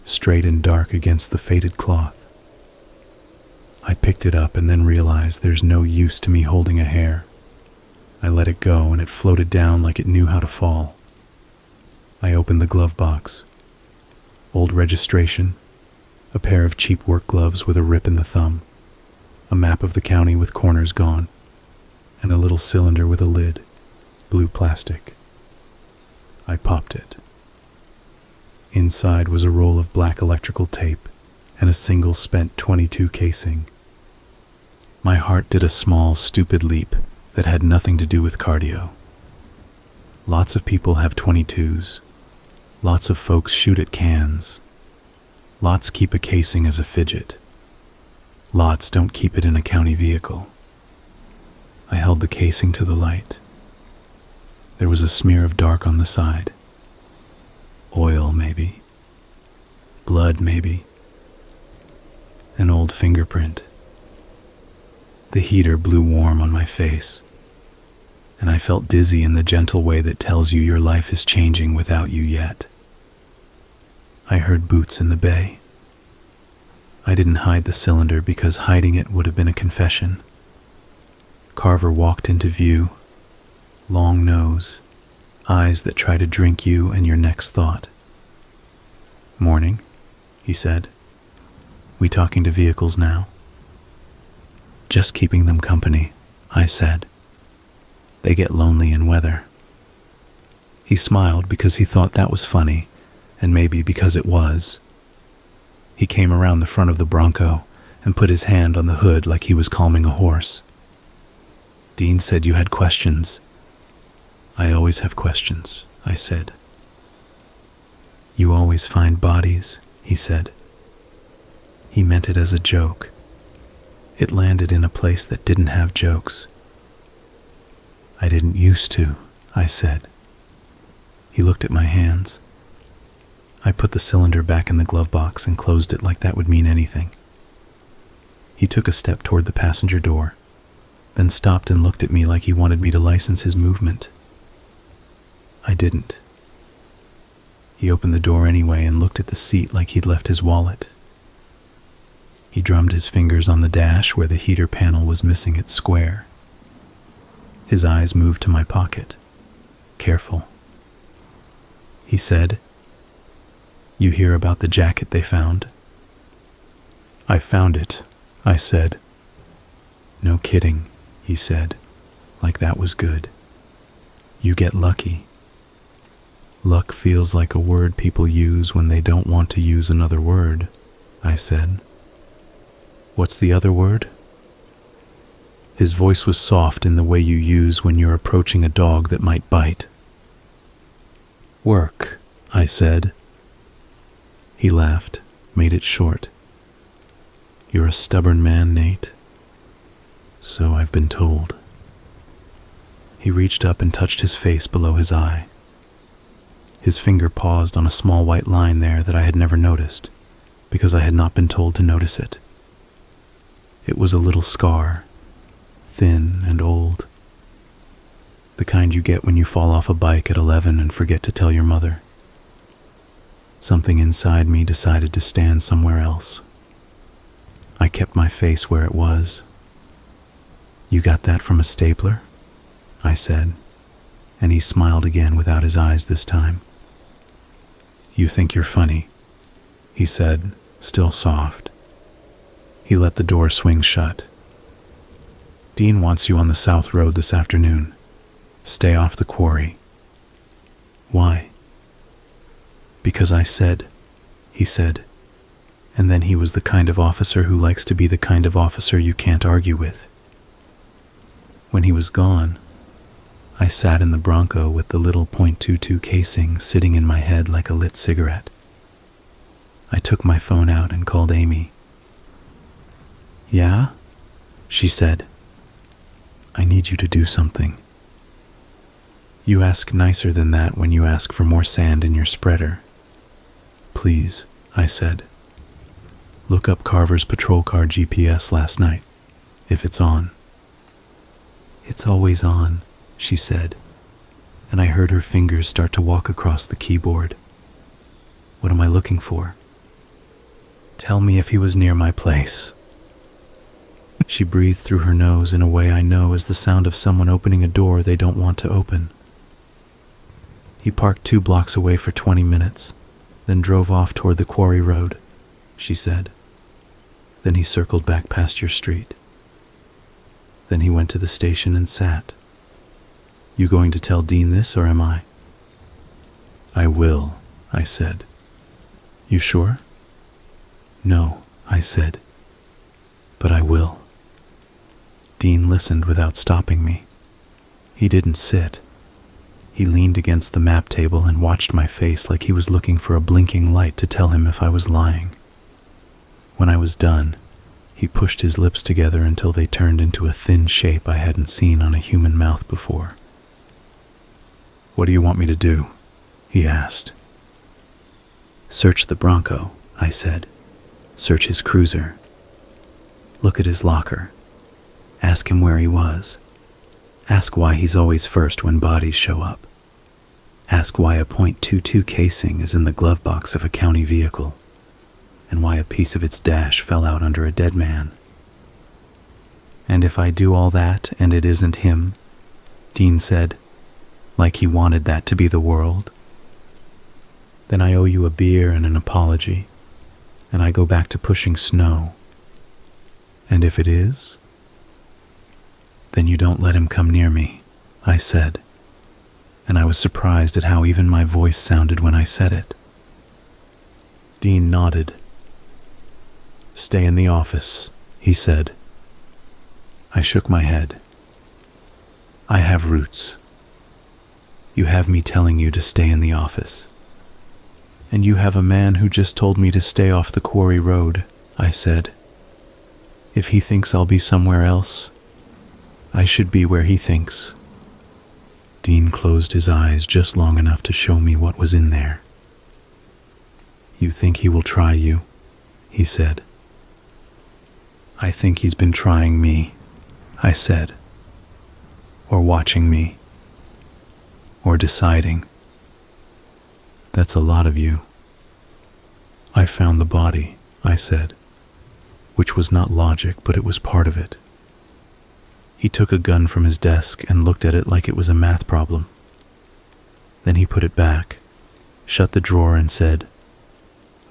straight and dark against the faded cloth. I picked it up and then realized there's no use to me holding a hair. I let it go and it floated down like it knew how to fall. I opened the glove box. Old registration, a pair of cheap work gloves with a rip in the thumb, a map of the county with corners gone, and a little cylinder with a lid, blue plastic. I popped it. Inside was a roll of black electrical tape and a single spent .22 casing. My heart did a small, stupid leap that had nothing to do with cardio. Lots of people have .22s. Lots of folks shoot at cans. Lots keep a casing as a fidget. Lots don't keep it in a county vehicle. I held the casing to the light. There was a smear of dark on the side. Oil, maybe. Blood, maybe. An old fingerprint. The heater blew warm on my face, and I felt dizzy in the gentle way that tells you your life is changing without you yet. I heard boots in the bay. I didn't hide the cylinder because hiding it would have been a confession. Carver walked into view, long nose, eyes that try to drink you and your next thought. "Morning," he said. "We talking to vehicles now?" "Just keeping them company," I said. "They get lonely in weather." He smiled because he thought that was funny, and maybe because it was. He came around the front of the Bronco and put his hand on the hood like he was calming a horse. "Dean said you had questions." "I always have questions," I said. "You always find bodies," he said. He meant it as a joke. It landed in a place that didn't have jokes. "I didn't used to," I said. He looked at my hands. I put the cylinder back in the glove box and closed it like that would mean anything. He took a step toward the passenger door, then stopped and looked at me like he wanted me to license his movement. I didn't. He opened the door anyway and looked at the seat like he'd left his wallet. He drummed his fingers on the dash where the heater panel was missing its square. His eyes moved to my pocket. Careful. He said, "You hear about the jacket they found?" "I found it," I said. "No kidding," he said, like that was good. "You get lucky." "Luck feels like a word people use when they don't want to use another word," I said. "What's the other word?" His voice was soft in the way you use when you're approaching a dog that might bite. "Work," I said. He laughed, made it short. "You're a stubborn man, Nate." "So I've been told." He reached up and touched his face below his eye. His finger paused on a small white line there that I had never noticed, because I had not been told to notice it. It was a little scar, thin and old. The kind you get when you fall off a bike at 11 and forget to tell your mother. Something inside me decided to stand somewhere else. I kept my face where it was. "You got that from a stapler?" I said, and he smiled again without his eyes this time. "You think you're funny," he said, still soft. He let the door swing shut. "Dean wants you on the South Road this afternoon. Stay off the quarry." "Why?" "Because I said," he said, and then he was the kind of officer who likes to be the kind of officer you can't argue with. When he was gone, I sat in the Bronco with the little .22 casing sitting in my head like a lit cigarette. I took my phone out and called Amy. "Yeah?" she said. "I need you to do something." "You ask nicer than that when you ask for more sand in your spreader." "Please," I said. "Look up Carver's patrol car GPS last night, if it's on." "It's always on," she said, and I heard her fingers start to walk across the keyboard. "What am I looking for?" "Tell me if he was near my place." She breathed through her nose in a way I know is the sound of someone opening a door they don't want to open. "He parked 2 blocks away for 20 minutes, then drove off toward the quarry road," she said. "Then he circled back past your street. Then he went to the station and sat. You going to tell Dean this, or am I?" "I will," I said. "You sure?" "No," I said, "but I will." Dean listened without stopping me. He didn't sit. He leaned against the map table and watched my face like he was looking for a blinking light to tell him if I was lying. When I was done, he pushed his lips together until they turned into a thin shape I hadn't seen on a human mouth before. "What do you want me to do?" he asked. "Search the Bronco," I said. "Search his cruiser. Look at his locker. Ask him where he was. Ask why he's always first when bodies show up. Ask why a .22 casing is in the glove box of a county vehicle, and why a piece of its dash fell out under a dead man. And if I do all that and it isn't him," Dean said, like he wanted that to be the world, "then I owe you a beer and an apology, and I go back to pushing snow. And if it is, then you don't let him come near me," I said, and I was surprised at how even my voice sounded when I said it. Dean nodded. "Stay in the office," he said. I shook my head. "I have roots. You have me telling you to stay in the office. And you have a man who just told me to stay off the quarry road," I said. "If he thinks I'll be somewhere else, I should be where he thinks." Dean closed his eyes just long enough to show me what was in there. "You think he will try you?" he said. "I think he's been trying me," I said. "Or watching me. Or deciding." "That's a lot of you." "I found the body," I said, which was not logic, but it was part of it. He took a gun from his desk and looked at it like it was a math problem. Then he put it back, shut the drawer and said,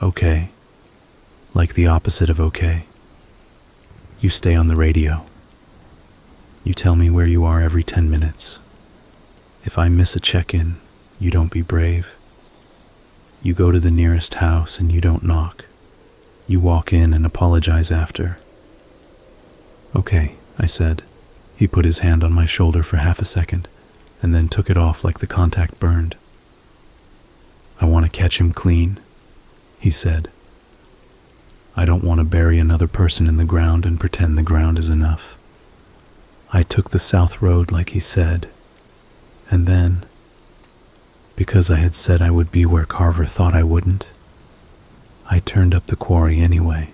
"Okay," like the opposite of okay. "You stay on the radio. You tell me where you are every 10 minutes. If I miss a check-in, you don't be brave. You go to the nearest house and you don't knock. You walk in and apologize after." "Okay," I said. He put his hand on my shoulder for half a second, and then took it off like the contact burned. "I want to catch him clean," he said. "I don't want to bury another person in the ground and pretend the ground is enough." I took the South Road like he said, and then, because I had said I would be where Carver thought I wouldn't, I turned up the quarry anyway.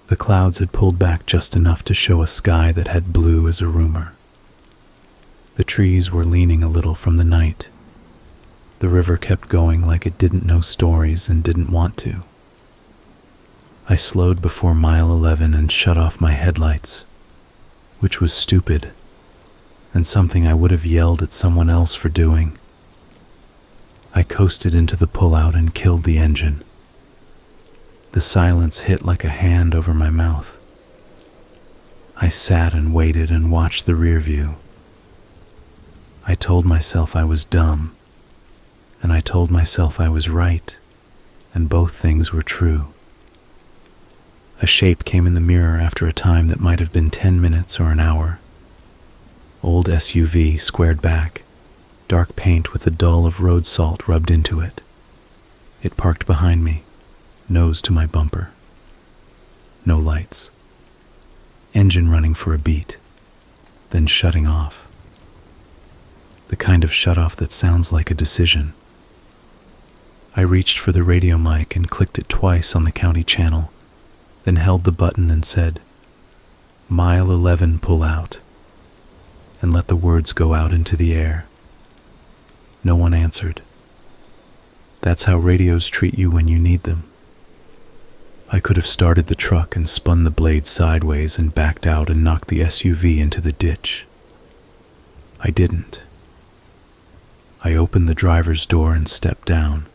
The clouds had pulled back just enough to show a sky that had blue as a rumor. The trees were leaning a little from the night. The river kept going like it didn't know stories and didn't want to. I slowed before mile 11 and shut off my headlights, which was stupid and something I would have yelled at someone else for doing. I coasted into the pullout and killed the engine. The silence hit like a hand over my mouth. I sat and waited and watched the rear view. I told myself I was dumb, and I told myself I was right, and both things were true. A shape came in the mirror after a time that might have been 10 minutes or an hour. Old SUV squared back, dark paint with a dull of road salt rubbed into it. It parked behind me, nose to my bumper. No lights. Engine running for a beat, then shutting off. The kind of shut-off that sounds like a decision. I reached for the radio mic and clicked it twice on the county channel, then held the button and said, "Mile 11 pull out," and let the words go out into the air. No one answered. That's how radios treat you when you need them. I could have started the truck and spun the blade sideways and backed out and knocked the SUV into the ditch. I didn't. I opened the driver's door and stepped down,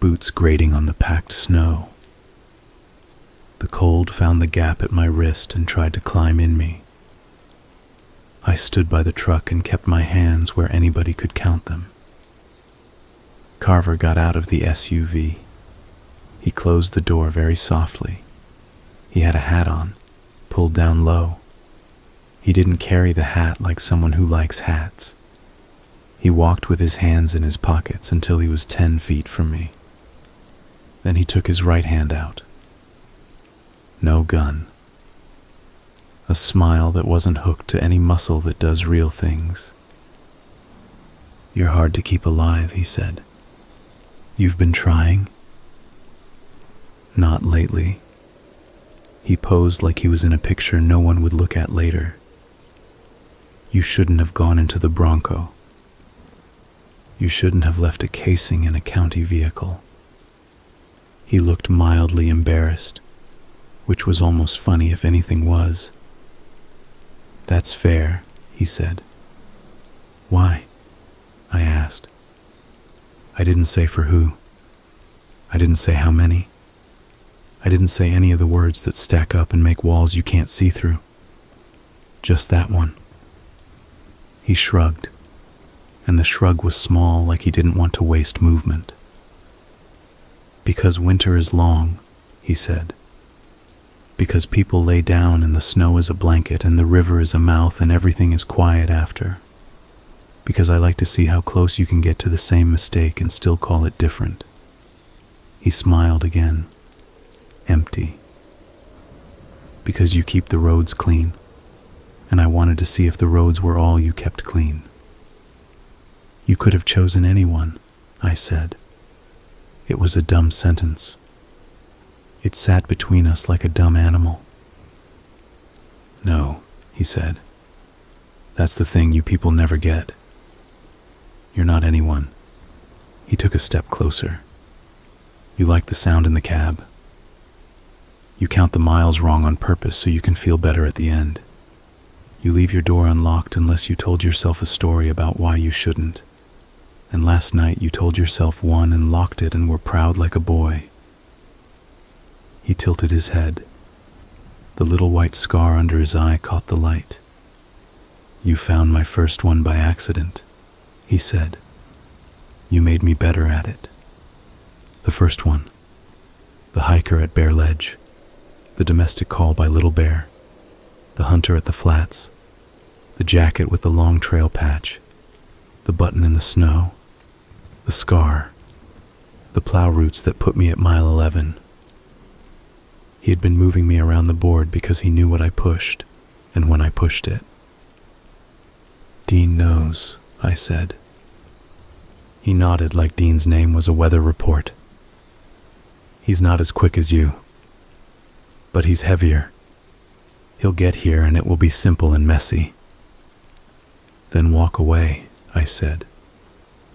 boots grating on the packed snow. The cold found the gap at my wrist and tried to climb in me. I stood by the truck and kept my hands where anybody could count them. Carver got out of the SUV. He closed the door very softly. He had a hat on, pulled down low. He didn't carry the hat like someone who likes hats. He walked with his hands in his pockets until he was 10 feet from me. Then he took his right hand out. No gun. A smile that wasn't hooked to any muscle that does real things. "You're hard to keep alive," he said. "You've been trying?" "Not lately." He posed like he was in a picture no one would look at later. "You shouldn't have gone into the Bronco. You shouldn't have left a casing in a county vehicle." He looked mildly embarrassed, which was almost funny if anything was. "That's fair," he said. "Why?" I asked. I didn't say for who. I didn't say how many. I didn't say any of the words that stack up and make walls you can't see through. Just that one. He shrugged, and the shrug was small, like he didn't want to waste movement. "Because winter is long," he said. "Because people lay down and the snow is a blanket and the river is a mouth and everything is quiet after. Because I like to see how close you can get to the same mistake and still call it different." He smiled again. Empty. "Because you keep the roads clean, and I wanted to see if the roads were all you kept clean." "You could have chosen anyone," I said. It was a dumb sentence. It sat between us like a dumb animal. "No," he said. "That's the thing you people never get. You're not anyone." He took a step closer. "You like the sound in the cab. You count the miles wrong on purpose so you can feel better at the end. You leave your door unlocked unless you told yourself a story about why you shouldn't. And last night you told yourself one and locked it and were proud like a boy." He tilted his head. The little white scar under his eye caught the light. "You found my first one by accident," he said. "You made me better at it. The first one. The hiker at Bear Ledge. The domestic call by Little Bear. The hunter at the flats. The jacket with the long trail patch. The button in the snow. The scar. The plow roots that put me at mile 11. He had been moving me around the board because he knew what I pushed, and when I pushed it. "Dean knows," I said. He nodded like Dean's name was a weather report. "He's not as quick as you, but he's heavier. He'll get here and it will be simple and messy." "Then walk away," I said.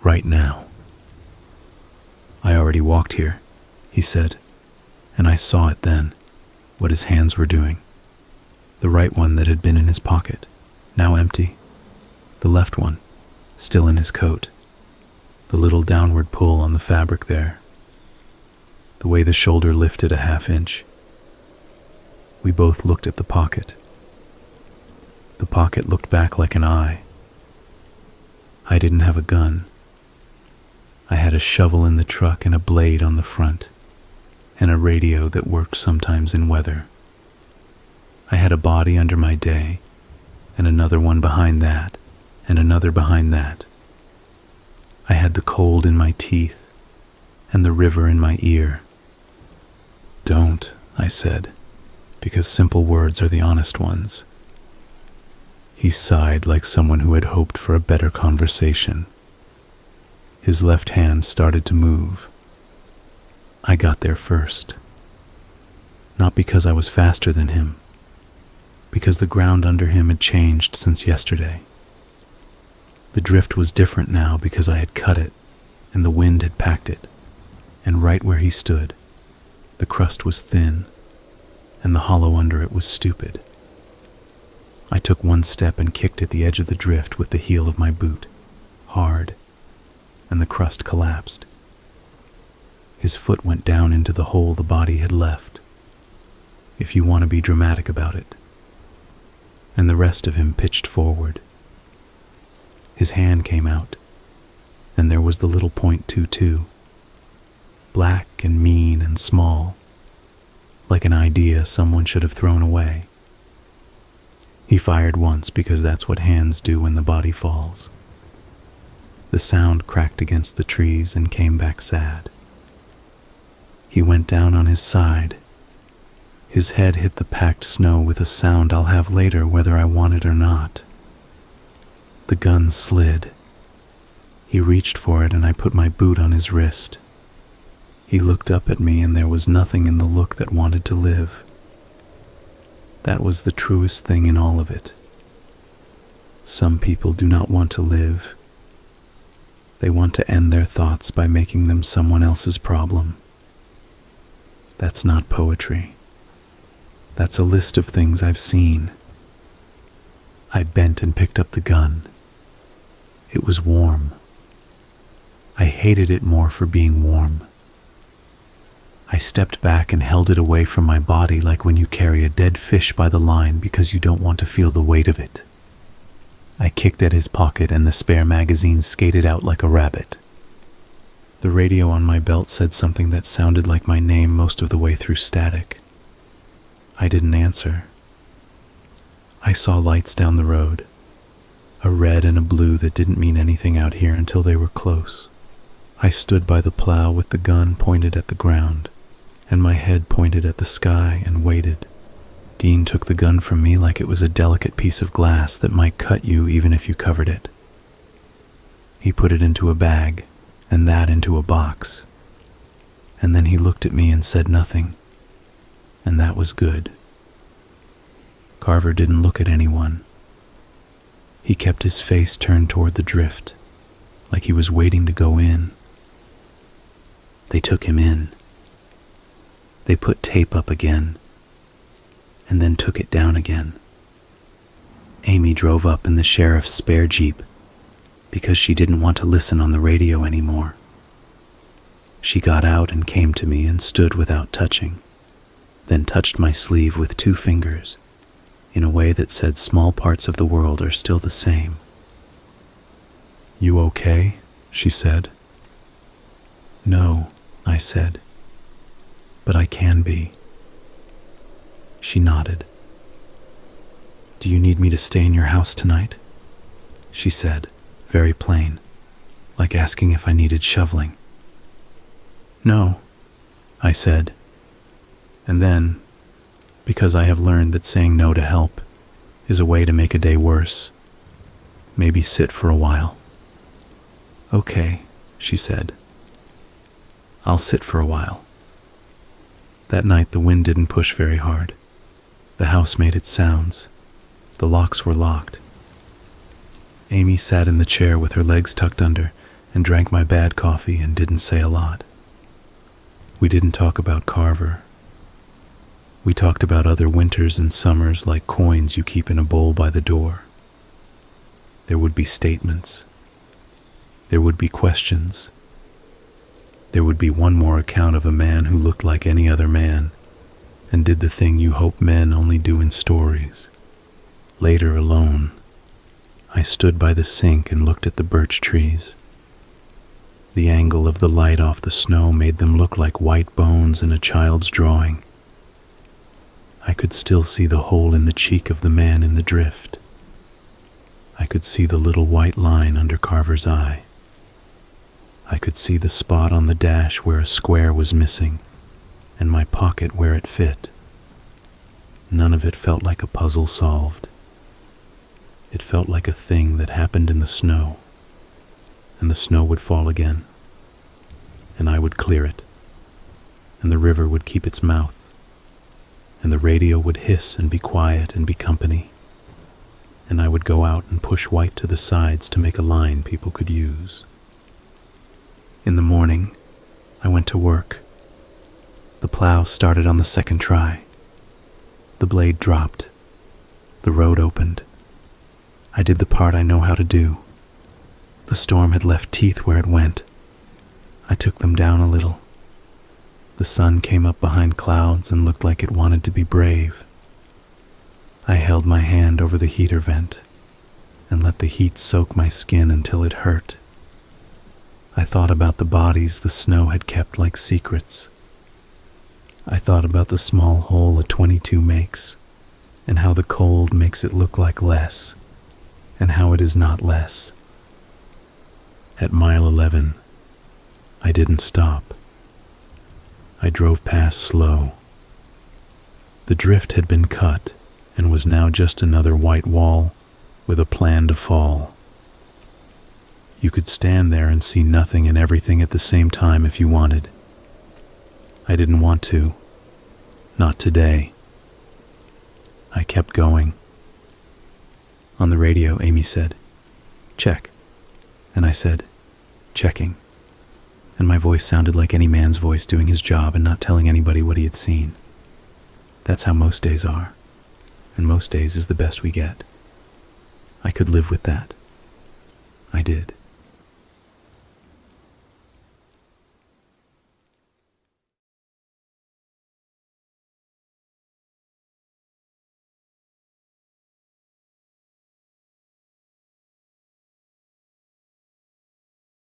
"Right now." "I already walked here," he said, and I saw it then. what his hands were doing. The right one that had been in his pocket, now empty. The left one, still in his coat. The little downward pull on the fabric there. The way the shoulder lifted a half-inch. We both looked at the pocket. The pocket looked back like an eye. I didn't have a gun. I had a shovel in the truck and a blade on the front, and a radio that worked sometimes in weather. I had a body under my day, and another one behind that, and another behind that. I had the cold in my teeth, and the river in my ear. "Don't," I said, because simple words are the honest ones. He sighed like someone who had hoped for a better conversation. His left hand started to move. I got there first. Not because I was faster than him, because the ground under him had changed since yesterday. The drift was different now because I had cut it, and the wind had packed it, and right where he stood, the crust was thin, and the hollow under it was stupid. I took one step and kicked at the edge of the drift with the heel of my boot, hard, and the crust collapsed. His foot went down into the hole the body had left, if you want to be dramatic about it, and the rest of him pitched forward. His hand came out, and there was the little .22, black and mean and small, like an idea someone should have thrown away. He fired once because that's what hands do when the body falls. The sound cracked against the trees and came back sad. He went down on his side. His head hit the packed snow with a sound I'll have later whether I want it or not. The gun slid. He reached for it and I put my boot on his wrist. He looked up at me and there was nothing in the look that wanted to live. That was the truest thing in all of it. Some people do not want to live. They want to end their thoughts by making them someone else's problem. That's not poetry. That's a list of things I've seen. I bent and picked up the gun. It was warm. I hated it more for being warm. I stepped back and held it away from my body like when you carry a dead fish by the line because you don't want to feel the weight of it. I kicked at his pocket and the spare magazine skated out like a rabbit. The radio on my belt said something that sounded like my name most of the way through static. I didn't answer. I saw lights down the road, a red and a blue that didn't mean anything out here until they were close. I stood by the plow with the gun pointed at the ground, and my head pointed at the sky and waited. Dean took the gun from me like it was a delicate piece of glass that might cut you even if you covered it. He put it into a bag, and that into a box. And then he looked at me and said nothing, and that was good. Carver didn't look at anyone. He kept his face turned toward the drift, like he was waiting to go in. They took him in. They put tape up again, and then took it down again. Amy drove up in the sheriff's spare Jeep because she didn't want to listen on the radio anymore. She got out and came to me and stood without touching, then touched my sleeve with 2 fingers in a way that said small parts of the world are still the same. "You okay?" she said. "No," I said, "but I can be." She nodded. "Do you need me to stay in your house tonight?" she said, very plain, like asking if I needed shoveling. "No," I said, and then, because I have learned that saying no to help is a way to make a day worse, maybe sit for a while. "Okay," she said. "I'll sit for a while." That night the wind didn't push very hard. The house made its sounds. The locks were locked. Amy sat in the chair with her legs tucked under and drank my bad coffee and didn't say a lot. We didn't talk about Carver. We talked about other winters and summers like coins you keep in a bowl by the door. There would be statements. There would be questions. There would be one more account of a man who looked like any other man and did the thing you hope men only do in stories. Later, alone, I stood by the sink and looked at the birch trees. The angle of the light off the snow made them look like white bones in a child's drawing. I could still see the hole in the cheek of the man in the drift. I could see the little white line under Carver's eye. I could see the spot on the dash where a square was missing, and my pocket where it fit. None of it felt like a puzzle solved. It felt like a thing that happened in the snow, and the snow would fall again, and I would clear it, and the river would keep its mouth, and the radio would hiss and be quiet and be company, and I would go out and push white to the sides to make a line people could use. In the morning, I went to work. The plow started on the second try. The blade dropped. The road opened. I did the part I know how to do. The storm had left teeth where it went. I took them down a little. The sun came up behind clouds and looked like it wanted to be brave. I held my hand over the heater vent and let the heat soak my skin until it hurt. I thought about the bodies the snow had kept like secrets. I thought about the small hole a 22 makes, and how the cold makes it look like less, and how it is not less. At mile 11, I didn't stop. I drove past slow. The drift had been cut and was now just another white wall with a plan to fall. You could stand there and see nothing and everything at the same time if you wanted. I didn't want to. Not today. I kept going. On the radio, Amy said, "Check." And I said, "Checking." And my voice sounded like any man's voice doing his job and not telling anybody what he had seen. That's how most days are. And most days is the best we get. I could live with that. I did.